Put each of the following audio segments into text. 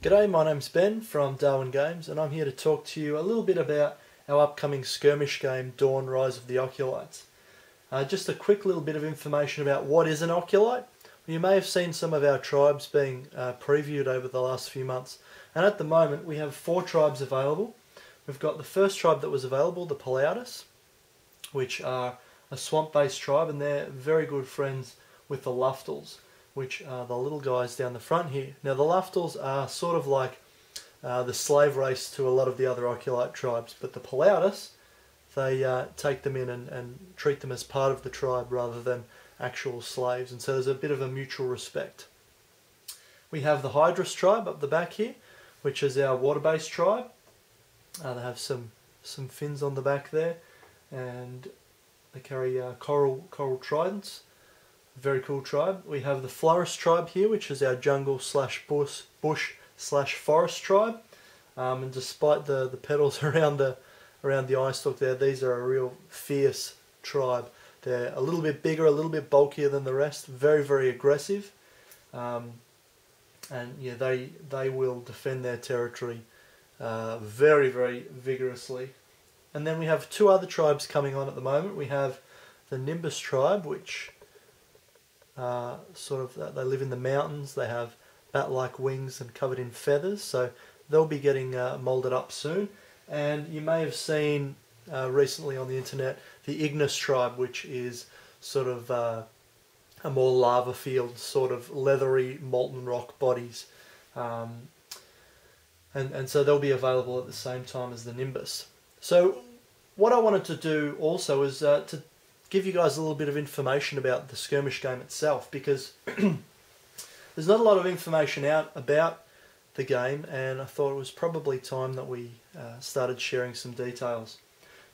G'day, my name's Ben from Darwin Games, and I'm here to talk to you a little bit about our upcoming skirmish game, Dawn: Rise of the Occulites. Just a quick little bit of information about what is an Occulite. You may have seen some of our tribes being previewed over the last few months, and at the moment we have 4 tribes available. We've got the first tribe that was available, the Playtesting, which are a swamp-based tribe, and they're very good friends with the Luftals, which are the little guys down the front here. Now the Luftals are sort of like the slave race to a lot of the other Occulite tribes, but the Playtesting, they take them in and treat them as part of the tribe rather than actual slaves, and so there's a bit of a mutual respect. We have the Hydrus tribe up the back here, which is our water-based tribe. They have some fins on the back there, and they carry coral tridents. Very cool tribe. We have the Florist tribe here, which is our jungle slash bush slash forest tribe. And despite the petals around the eye stalk there, these are a real fierce tribe. They're a little bit bigger, a little bit bulkier than the rest. Very, very aggressive. And yeah, they will defend their territory very, very vigorously. And then we have 2 other tribes coming on at the moment. We have the Nimbus tribe, which they live in the mountains. They have bat-like wings and covered in feathers, so they'll be getting moulded up soon. And you may have seen recently on the internet the Ignis tribe, which is sort of a more lava field, sort of leathery molten rock bodies, and so they'll be available at the same time as the Nimbus. So what I wanted to do also is to give you guys a little bit of information about the skirmish game itself, because there's not a lot of information out about the game, and I thought it was probably time that we started sharing some details.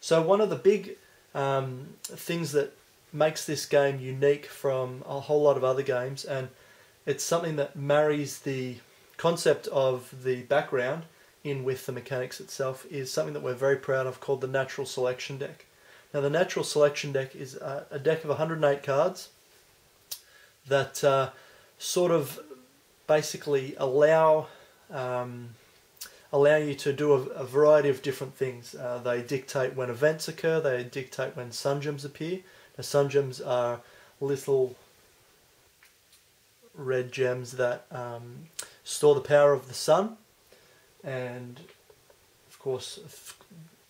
So one of the big things that makes this game unique from a whole lot of other games, and it's something that marries the concept of the background in with the mechanics itself, is something that we're very proud of, called the Natural Selection deck. Now the Natural Selection deck is a deck of 108 cards that sort of basically allow you to do a variety of different things. They dictate when events occur, they dictate when sun gems appear. Now sun gems are little red gems that store the power of the sun, and of course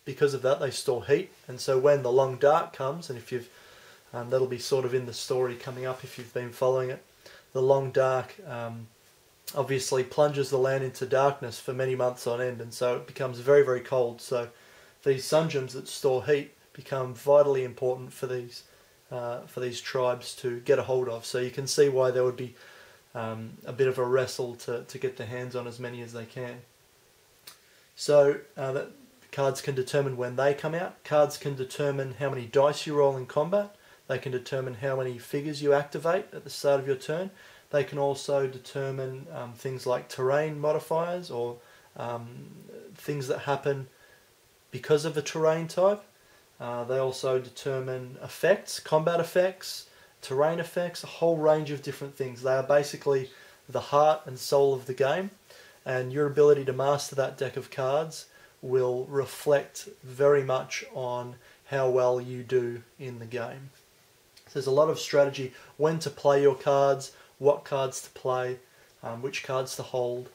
because of that they store heat, and so when the long dark comes, and if you've that'll be sort of in the story coming up if you've been following it, the long dark obviously plunges the land into darkness for many months on end, and so it becomes very, very cold. So these sun gems that store heat become vitally important for these tribes to get a hold of. So you can see why there would be a bit of a wrestle to get their hands on as many as they can. So cards can determine when they come out. Cards can determine how many dice you roll in combat. They can determine how many figures you activate at the start of your turn. They can also determine things like terrain modifiers, or things that happen because of a terrain type. They also determine effects, combat effects, terrain effects, a whole range of different things. They are basically the heart and soul of the game, and your ability to master that deck of cards will reflect very much on how well you do in the game. So there's a lot of strategy, when to play your cards, what cards to play, which cards to hold.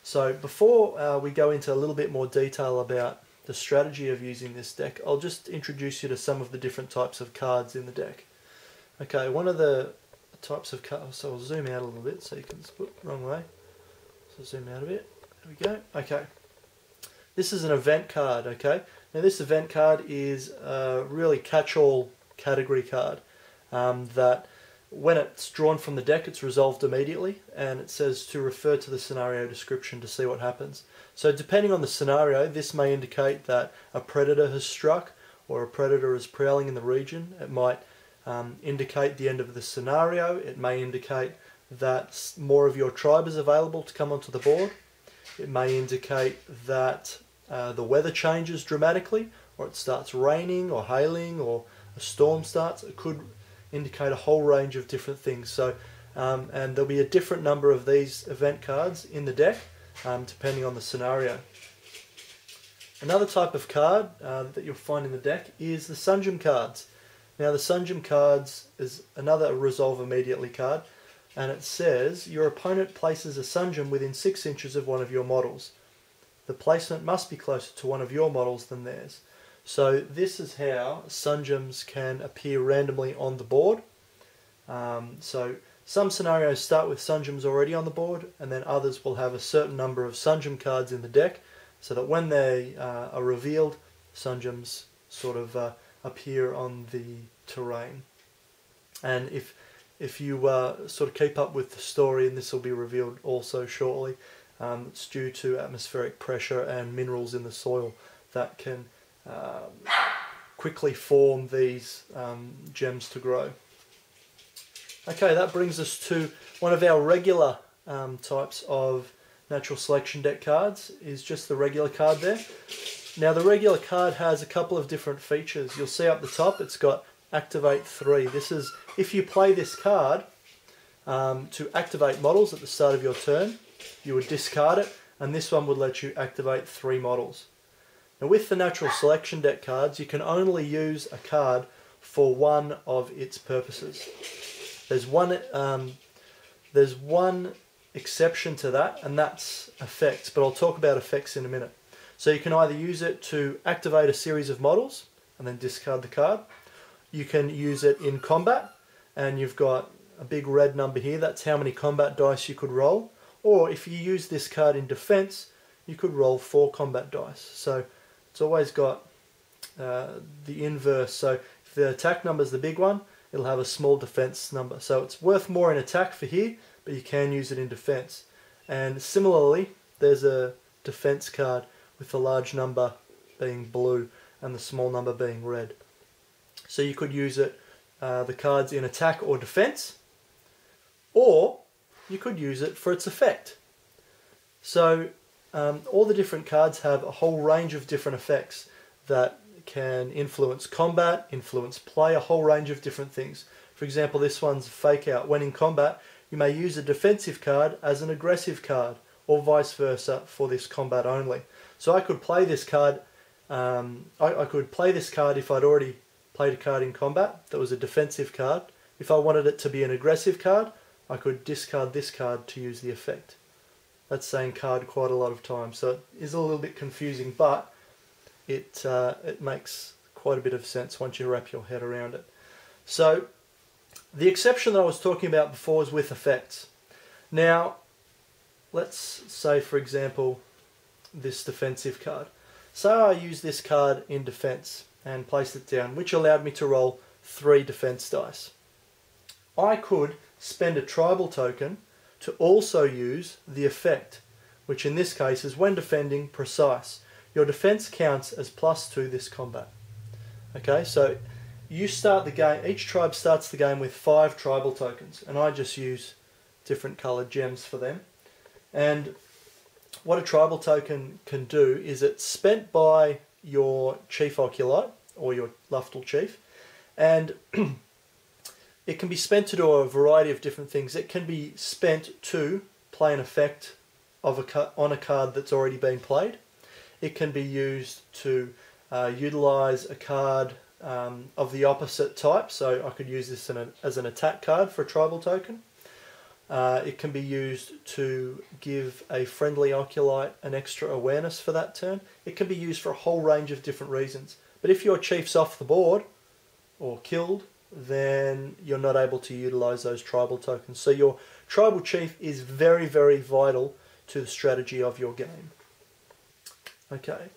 So before we go into a little bit more detail about the strategy of using this deck, I'll just introduce you to some of the different types of cards in the deck. Okay, one of the types of cards, so I'll zoom out a little bit so you can split wrong way. So zoom out a bit, there we go. Okay, this is an event card, okay? Now this event card is a really catch-all category card that when it's drawn from the deck, it's resolved immediately, and it says to refer to the scenario description to see what happens. So depending on the scenario, this may indicate that a predator has struck, or a predator is prowling in the region. It might indicate the end of the scenario. It may indicate that more of your tribe is available to come onto the board. It may indicate that the weather changes dramatically, or it starts raining or hailing, or a storm starts. It could indicate a whole range of different things. So, and there'll be a different number of these event cards in the deck, depending on the scenario. Another type of card that you'll find in the deck is the Sungem cards. Now the Sungem cards is another Resolve Immediately card, and it says your opponent places a Sungem within 6 inches of one of your models. The placement must be closer to one of your models than theirs. So this is how Sungems can appear randomly on the board. So some scenarios start with Sungems already on the board, and then others will have a certain number of Sungem cards in the deck, so that when they are revealed, Sungems sort of appear on the terrain. And if you sort of keep up with the story, and this will be revealed also shortly, it's due to atmospheric pressure and minerals in the soil that can quickly form these gems to grow. Okay, that brings us to one of our regular types of natural selection deck cards, is just the regular card there. Now the regular card has a couple of different features. You'll see up the top it's got Activate 3. This is if you play this card to activate models at the start of your turn, you would discard it, and this one would let you activate 3 models. Now with the natural selection deck cards, you can only use a card for one of its purposes. There's one exception to that, and that's effects, but I'll talk about effects in a minute. So you can either use it to activate a series of models and then discard the card. You can use it in combat, and you've got a big red number here, that's how many combat dice you could roll. Or if you use this card in defense, you could roll 4 combat dice. So it's always got the inverse. So if the attack number is the big one, it'll have a small defense number. So it's worth more in attack for here, but you can use it in defense. And similarly, there's a defense card with the large number being blue and the small number being red. So you could use it, the cards in attack or defense, or you could use it for its effect. So all the different cards have a whole range of different effects that can influence combat, influence play, a whole range of different things. For example, this one's Fake Out. When in combat, you may use a defensive card as an aggressive card, or vice versa for this combat only. So I could play this card. I could play this card if I'd already played a card in combat that was a defensive card. If I wanted it to be an aggressive card, I could discard this card to use the effect. That's saying card quite a lot of times, so it is a little bit confusing, but it makes quite a bit of sense once you wrap your head around it. So the exception that I was talking about before was with effects. Now, let's say, for example, this defensive card. Say I use this card in defense and place it down, which allowed me to roll 3 defense dice. I could spend a tribal token to also use the effect, which in this case is when defending precise. Your defense counts as +2 this combat. Okay, so you start the game, each tribe starts the game with 5 tribal tokens, and I just use different coloured gems for them. And what a tribal token can do is it's spent by your chief Occulite, or your Luftal chief, and it can be spent to do a variety of different things. It can be spent to play an effect of on a card that's already been played. It can be used to utilise a card of the opposite type, so I could use this as an attack card for a tribal token. It can be used to give a friendly Occulite an extra awareness for that turn. It can be used for a whole range of different reasons. But if your chief's off the board or killed, then you're not able to utilise those tribal tokens. So your tribal chief is very, very vital to the strategy of your game. Okay,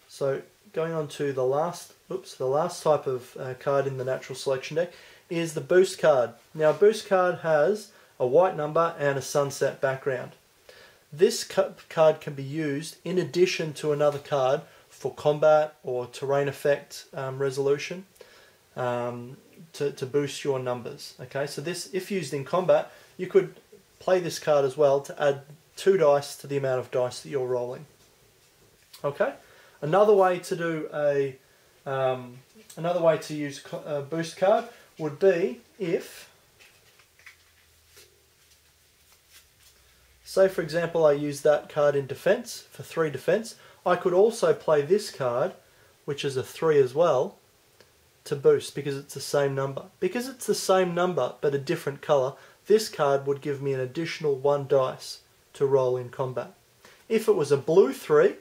so going on to the last type of card in the natural selection deck is the boost card. Now, a boost card has a white number and a sunset background. This card can be used in addition to another card for combat or terrain effect resolution to boost your numbers. Okay, so this, if used in combat, you could play this card as well to add 2 dice to the amount of dice that you're rolling. Okay, another way to do another way to use a boost card would be if, Say for example I use that card in defense for 3 defense. I could also play this card, which is a 3 as well, to boost because it's the same number. Because it's the same number but a different colour, this card would give me an additional 1 dice to roll in combat. If it was a blue 3,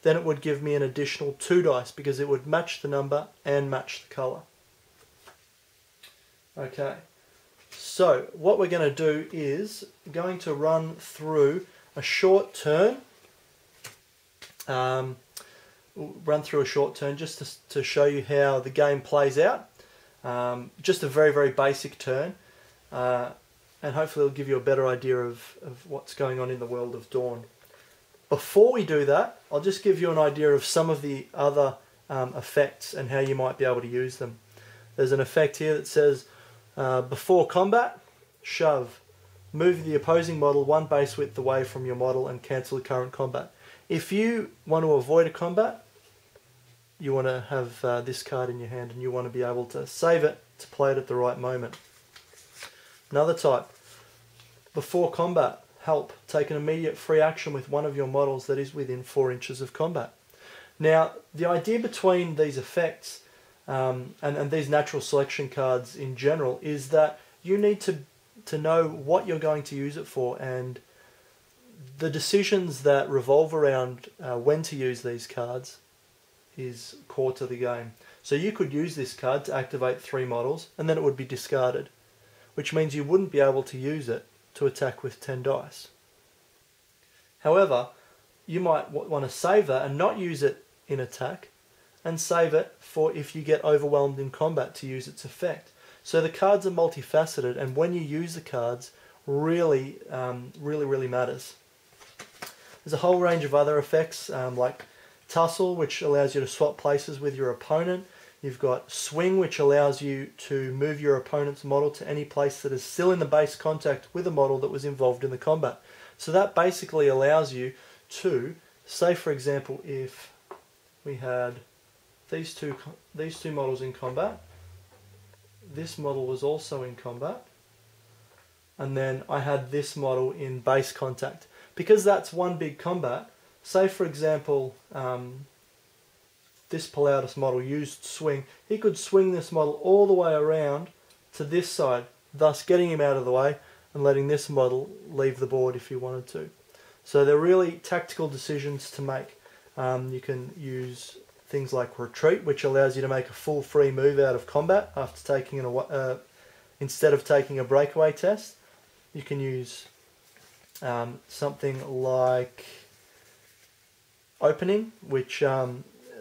then it would give me an additional 2 dice because it would match the number and match the colour. Okay, so what we're going to do is going to run through a short turn. Run through a short turn just to show you how the game plays out. Just a very, very basic turn. And hopefully it'll give you a better idea of what's going on in the world of Dawn. Before we do that, I'll just give you an idea of some of the other effects and how you might be able to use them. There's an effect here that says, before combat, shove. Move the opposing model 1 base width away from your model and cancel the current combat. If you want to avoid a combat, you want to have this card in your hand and you want to be able to save it to play it at the right moment. Another type, before combat, help. Take an immediate free action with one of your models that is within 4 inches of combat. Now, the idea between these effects and these natural selection cards in general is that you need to know what you're going to use it for, and the decisions that revolve around when to use these cards is core to the game. So you could use this card to activate 3 models and then it would be discarded, which means you wouldn't be able to use it to attack with 10 dice. However, you might want to save that and not use it in attack, and save it for if you get overwhelmed in combat to use its effect. So the cards are multifaceted, and when you use the cards really matters. There's a whole range of other effects like tussle, which allows you to swap places with your opponent. You've got swing, which allows you to move your opponent's model to any place that is still in the base contact with a model that was involved in the combat. So that basically allows you to, say for example, if we had these two models in combat, this model was also in combat, and then I had this model in base contact. Because that's one big combat, say for example, this Pilatus model used swing, he could swing this model all the way around to this side, thus getting him out of the way and letting this model leave the board if he wanted to. So they're really tactical decisions to make. You can use things like retreat, which allows you to make a full free move out of combat after taking instead of taking a breakaway test. You can use something like opening, which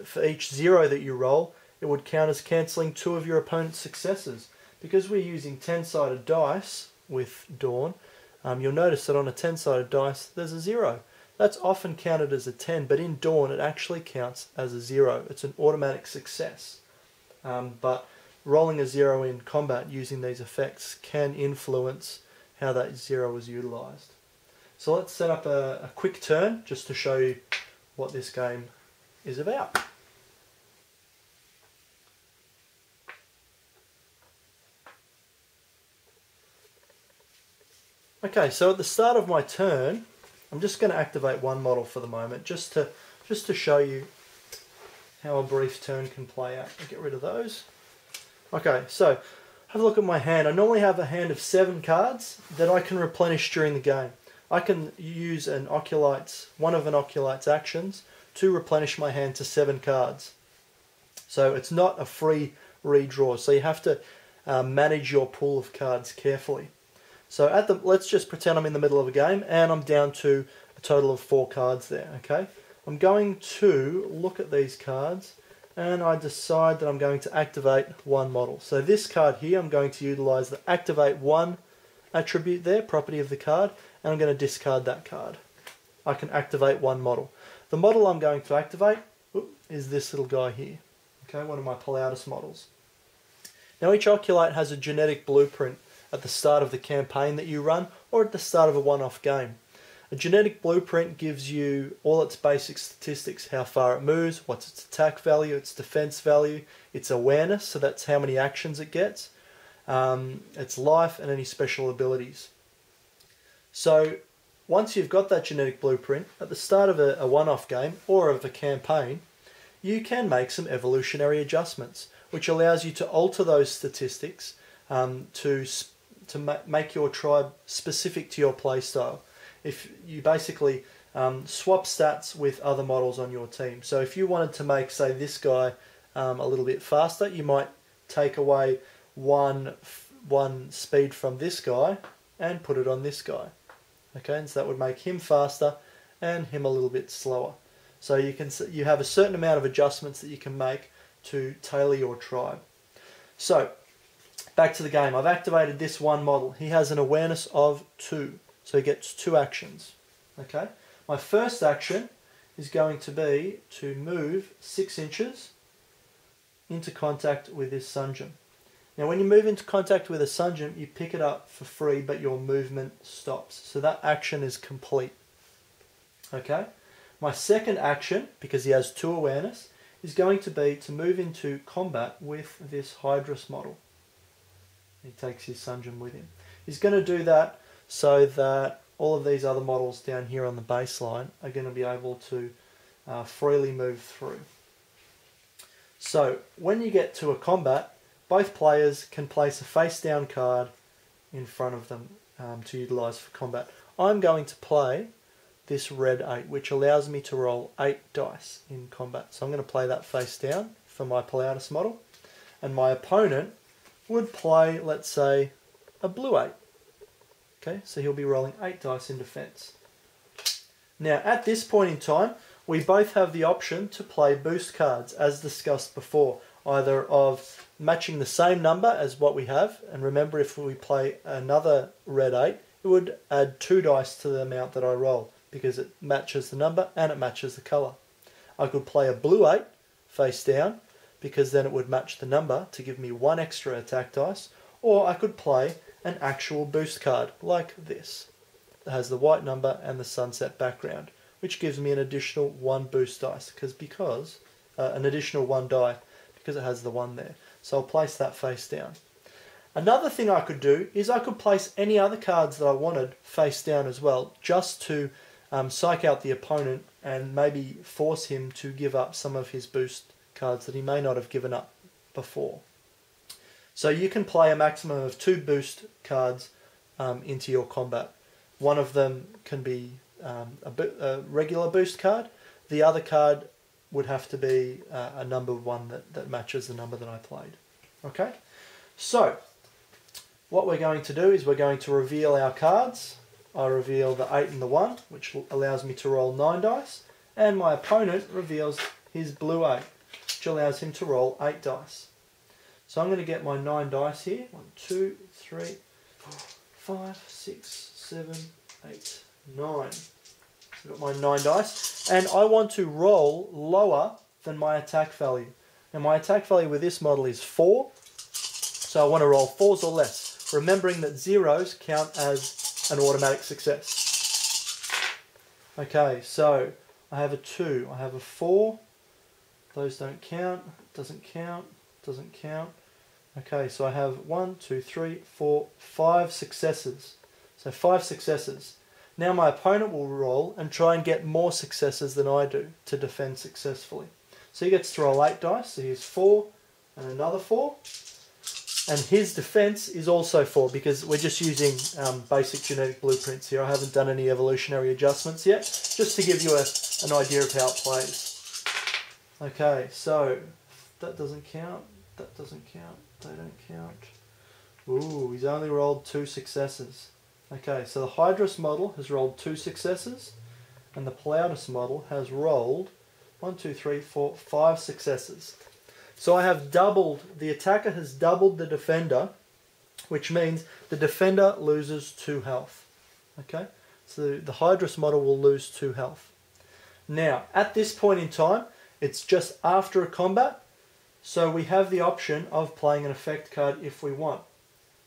for each 0 that you roll, it would count as cancelling 2 of your opponent's successes. Because we're using 10-sided dice with Dawn, you'll notice that on a 10-sided dice there's a 0. That's often counted as a 10, but in Dawn it actually counts as a 0. It's an automatic success. But rolling a 0 in combat using these effects can influence how that 0 is utilised. So let's set up a quick turn just to show you what this game is about. Okay, so at the start of my turn, I'm just going to activate 1 model for the moment, just to show you how a brief turn can play out. I'll get rid of those. Okay, so have a look at my hand. I normally have a hand of 7 cards that I can replenish during the game. I can use one of an Occulites actions to replenish my hand to 7 cards. So it's not a free redraw, so you have to manage your pool of cards carefully. So let's just pretend I'm in the middle of a game and I'm down to a total of 4 cards there, okay? I'm going to look at these cards and I decide that I'm going to activate 1 model. So this card here, I'm going to utilise the activate 1 attribute there, property of the card, and I'm going to discard that card. I can activate 1 model. The model I'm going to activate is this little guy here, okay, one of my Pilatus models. Now each Occulite has a genetic blueprint at the start of the campaign that you run or at the start of a one-off game. A genetic blueprint gives you all its basic statistics, how far it moves, what's its attack value, its defense value, its awareness, so that's how many actions it gets, its life and any special abilities. So once you've got that genetic blueprint, at the start of a one-off game or of a campaign, you can make some evolutionary adjustments, which allows you to alter those statistics to make your tribe specific to your playstyle. If you basically swap stats with other models on your team. So if you wanted to make, say, this guy a little bit faster, you might take away one speed from this guy and put it on this guy. Okay, and so that would make him faster and him a little bit slower. So you have a certain amount of adjustments that you can make to tailor your tribe. So back to the game. I've activated this one model. He has an awareness of 2, so he gets 2 actions. Okay, my first action is going to be to move 6 inches into contact with this Sungeon. Now when you move into contact with a Sungeon, you pick it up for free, but your movement stops. So that action is complete. Okay, my second action, because he has 2 awareness, is going to be to move into combat with this Hydrus model. He takes his Sungeon with him. He's going to do that so that all of these other models down here on the baseline are going to be able to freely move through. So when you get to a combat, both players can place a face down card in front of them to utilise for combat. I'm going to play this red 8, which allows me to roll 8 dice in combat. So I'm going to play that face down for my Pleiades model. And my opponent would play, let's say, a blue 8. Okay, so he'll be rolling 8 dice in defence. Now, at this point in time, we both have the option to play boost cards, as discussed before, either of matching the same number as what we have, and remember, if we play another red 8, it would add 2 dice to the amount that I roll, because it matches the number and it matches the colour. I could play a blue 8 face down, because then it would match the number to give me 1 extra attack dice, or I could play an actual boost card like this that has the white number and the sunset background, which gives me an additional 1 boost dice because an additional 1 die because it has the 1 there. So I'll place that face down. Another thing I could do is I could place any other cards that I wanted face down as well, just to psych out the opponent and maybe force him to give up some of his boost cards that he may not have given up before. So you can play a maximum of 2 boost cards into your combat. One of them can be a regular boost card. The other card would have to be a number 1 that matches the number that I played. Okay, so what we're going to do is we're going to reveal our cards. I reveal the 8 and the 1, which allows me to roll 9 dice, and my opponent reveals his blue 8, which allows him to roll 8 dice. So I'm going to get my 9 dice here. 1, 2, 3, 4, 5, 6, 7, 8, 9. So I've got my 9 dice. And I want to roll lower than my attack value. Now my attack value with this model is 4. So I want to roll 4s or less, remembering that 0s count as an automatic success. Okay, so I have a 2, I have a 4. Those don't count, doesn't count, doesn't count. Okay, so I have 1, 2, 3, 4, 5 successes. So 5 successes. Now my opponent will roll and try and get more successes than I do to defend successfully. So he gets to roll 8 dice. So here's 4 and another 4. And his defense is also 4 because we're just using basic genetic blueprints here. I haven't done any evolutionary adjustments yet, just to give you an idea of how it plays. Okay, so that doesn't count, that doesn't count, they don't count. Ooh, he's only rolled 2 successes. Okay, so the Hydrus model has rolled 2 successes, and the Pleiades model has rolled 1, 2, 3, 4, 5 successes. So I have doubled, the attacker has doubled the defender, which means the defender loses 2 health. Okay, so the Hydrus model will lose 2 health. Now, at this point in time, it's just after a combat, so we have the option of playing an effect card if we want.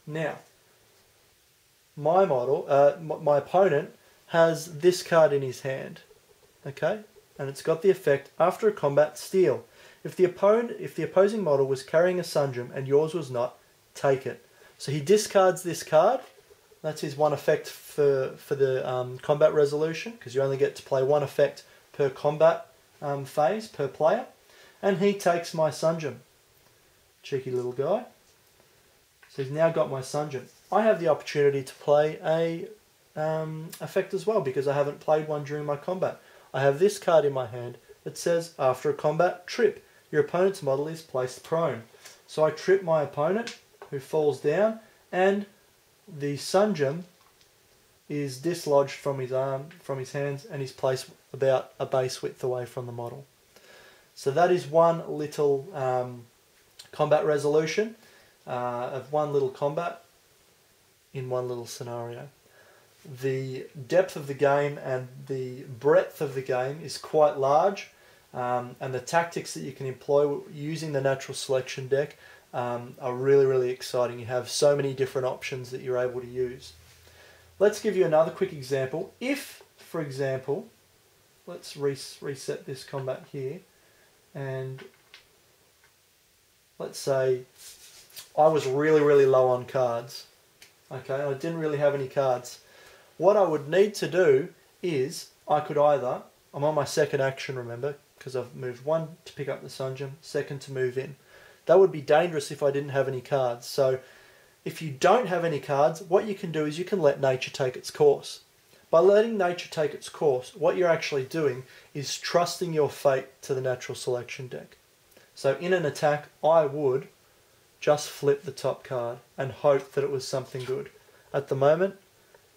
Now, my model, my opponent has this card in his hand, okay, and it's got the effect after a combat steal. If the opposing model was carrying a Sungeon and yours was not, take it. So he discards this card. That's his one effect for the combat resolution, because you only get to play one effect per combat phase per player. And he takes my Sungeon. Cheeky little guy. So he's now got my Sungeon. I have the opportunity to play a effect as well, because I haven't played one during my combat. I have this card in my hand that says, after a combat, trip. Your opponent's model is placed prone. So I trip my opponent, who falls down, and the Sungeon is dislodged from his arm, from his hands, and is placed about a base width away from the model. So that is one little combat resolution of one little combat in one little scenario. The depth of the game and the breadth of the game is quite large, and the tactics that you can employ using the natural selection deck are really, really exciting. You have so many different options that you're able to use. Let's give you another quick example. If, for example, let's reset this combat here, and let's say I was really, really low on cards. Okay, I didn't really have any cards. What I would need to do is, I could either, I'm on my second action, remember, because I've moved one to pick up the Sungeon, second to move in. That would be dangerous if I didn't have any cards. So if you don't have any cards, what you can do is you can let nature take its course. By letting nature take its course, what you're actually doing is trusting your fate to the natural selection deck. So in an attack, I would just flip the top card and hope that it was something good. At the moment,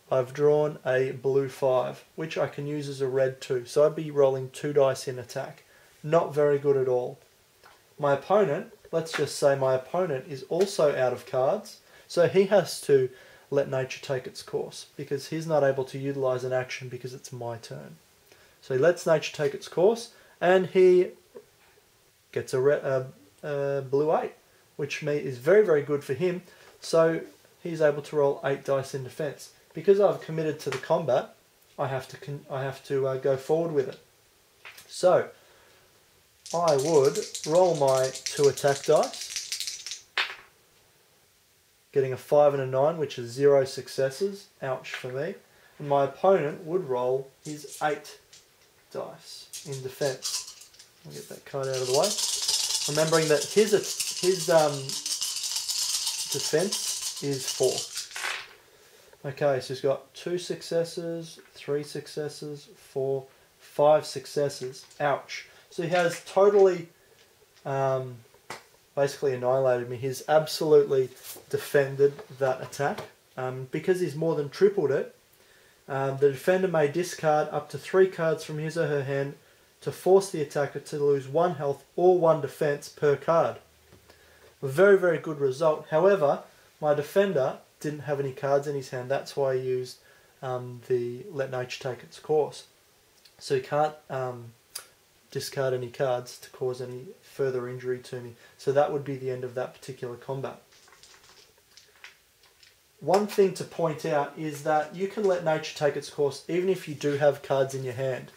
I've drawn a blue 5, which I can use as a red 2. So I'd be rolling 2 dice in attack. Not very good at all. My opponent, let's just say my opponent is also out of cards, so he has to let nature take its course, because he's not able to utilize an action because it's my turn. So he lets nature take its course, and he gets a blue 8, which is very, very good for him. So he's able to roll 8 dice in defense. Because I've committed to the combat, I have to go forward with it. So I would roll my 2 attack dice, getting a 5 and a 9, which is 0 successes. Ouch for me. And my opponent would roll his 8 dice in defense. I'll get that card out of the way. Remembering that his defense is 4. Okay, so he's got 2 successes, 3 successes, 4, 5 successes. Ouch. So he has totally basically annihilated me. He's absolutely defended that attack. Because he's more than tripled it, the defender may discard up to 3 cards from his or her hand to force the attacker to lose 1 health or 1 defense per card. A very, very good result. However, my defender didn't have any cards in his hand. That's why I used the let nature take its course. So he can't discard any cards to cause any further injury to me. So that would be the end of that particular combat. One thing to point out is that you can let nature take its course even if you do have cards in your hand.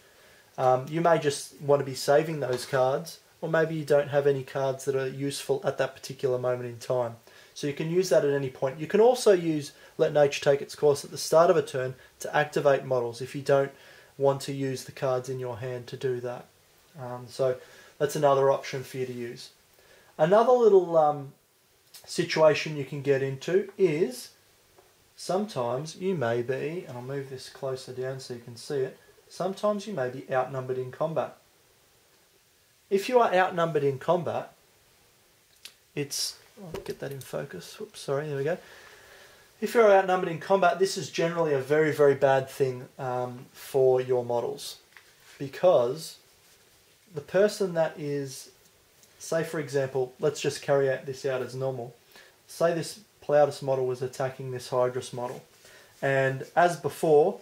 You may just want to be saving those cards, or maybe you don't have any cards that are useful at that particular moment in time. So you can use that at any point. You can also use let nature take its course at the start of a turn to activate models if you don't want to use the cards in your hand to do that. So that's another option for you to use. Another little situation you can get into is sometimes you may be, and I'll move this closer down so you can see it, sometimes you may be outnumbered in combat. If you are outnumbered in combat, I'll get that in focus. Oops, sorry, there we go. If you're outnumbered in combat, this is generally a very, very bad thing for your models, because the person that is, say for example, let's just carry this out as normal. Say this Plautus model was attacking this Hydrus model, and as before,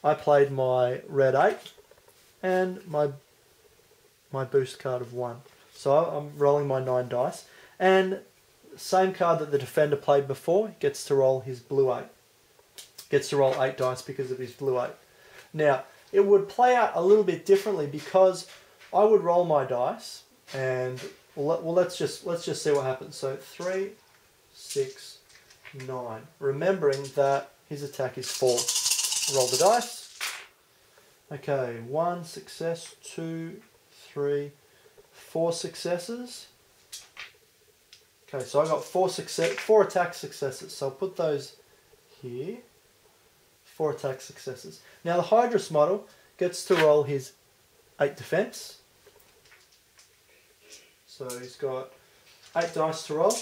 I played my red 8 and my boost card of 1. So I'm rolling my 9 dice, and same card that the defender played before gets to roll his blue 8. Gets to roll 8 dice because of his blue 8. Now, it would play out a little bit differently, because I would roll my dice, and let's just see what happens. So 3, 6, 9. Remembering that his attack is 4. Roll the dice. Okay, 1 success, 2, 3, 4 successes. Okay, so I got 4 attack successes. So I'll put those here. 4 attack successes. Now the Hydrus model gets to roll his 8 defense. So he's got 8 dice to roll,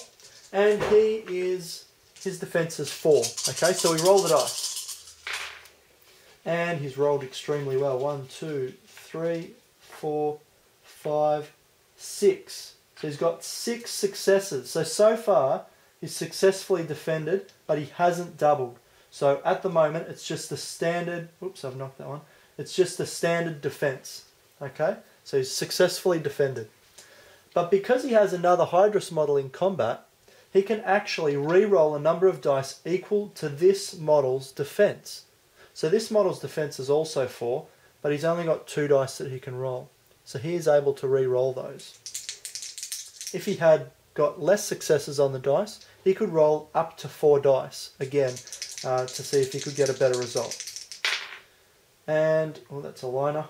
and his defense is 4. Okay, so we roll the dice, and he's rolled extremely well. 1, 2, 3, 4, 5, 6. So he's got 6 successes. So far he's successfully defended, but he hasn't doubled. So at the moment it's just the standard. Oops, I've knocked that one. It's just the standard defense. Okay, so he's successfully defended. But because he has another Hydrus model in combat, he can actually re-roll a number of dice equal to this model's defense. So this model's defense is also 4, but he's only got 2 dice that he can roll. So he is able to re-roll those. If he had got less successes on the dice, he could roll up to 4 dice, again, to see if he could get a better result. And, oh, that's a liner.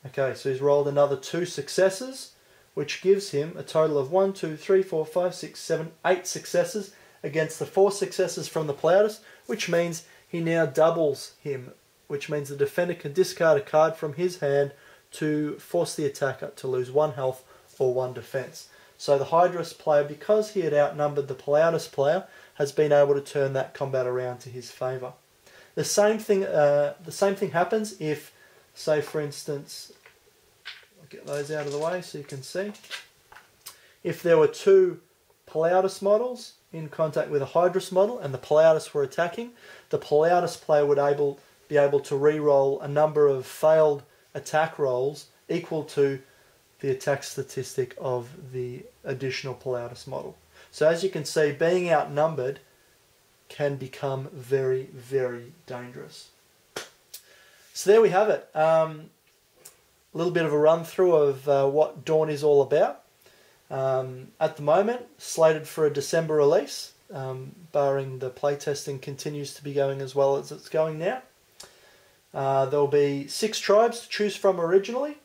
Okay, so he's rolled another 2 successes, which gives him a total of 1, 2, 3, 4, 5, 6, 7, 8 successes against the 4 successes from the Plautus, which means he now doubles him, which means the defender can discard a card from his hand to force the attacker to lose 1 health or 1 defense. So the Hydrus player, because he had outnumbered the Plautus player, has been able to turn that combat around to his favour. The same thing happens if, say for instance, get those out of the way so you can see. If there were 2 Plautus models in contact with a Hydrus model and the Plautus were attacking, the Plautus player would be able to re-roll a number of failed attack rolls equal to the attack statistic of the additional Plautus model. So as you can see, being outnumbered can become very, very dangerous. So there we have it. A little bit of a run through of what Dawn is all about. At the moment, slated for a December release, barring the playtesting continues to be going as well as it's going now. There'll be 6 tribes to choose from originally.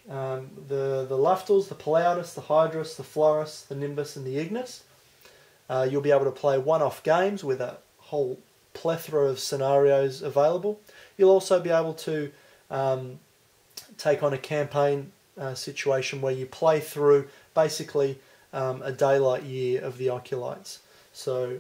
The Luftals, the Plautus, the Hydrus, the Florus, the Nimbus and the Ignis. You'll be able to play one-off games with a whole plethora of scenarios available. You'll also be able to take on a campaign situation where you play through basically a daylight year of the Occulites. So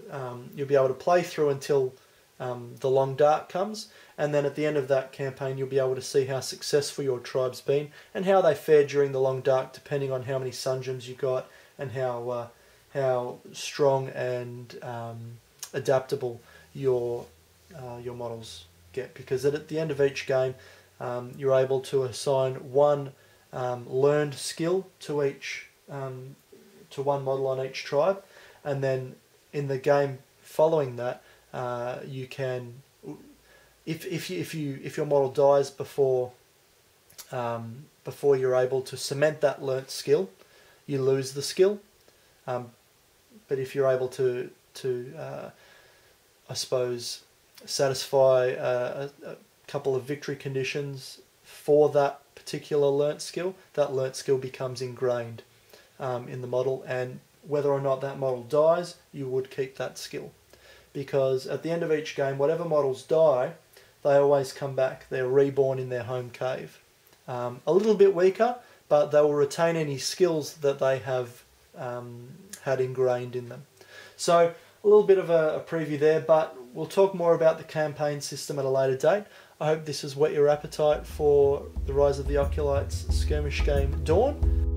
you'll be able to play through until the long dark comes, and then at the end of that campaign you'll be able to see how successful your tribe's been and how they fared during the long dark, depending on how many sun gems you got and how strong and adaptable your models get. Because at the end of each game you're able to assign 1 learned skill to each to 1 model on each tribe, and then in the game following that you can, if your model dies before you're able to cement that learnt skill, you lose the skill. But if you're able to I suppose satisfy a couple of victory conditions for that particular learnt skill, that learnt skill becomes ingrained in the model, and whether or not that model dies, you would keep that skill. Because at the end of each game, whatever models die, they always come back. They're reborn in their home cave. A little bit weaker, but they will retain any skills that they have had ingrained in them. So a little bit of a preview there, but we'll talk more about the campaign system at a later date. I hope this has whet your appetite for the Rise of the Occulites skirmish game Dawn.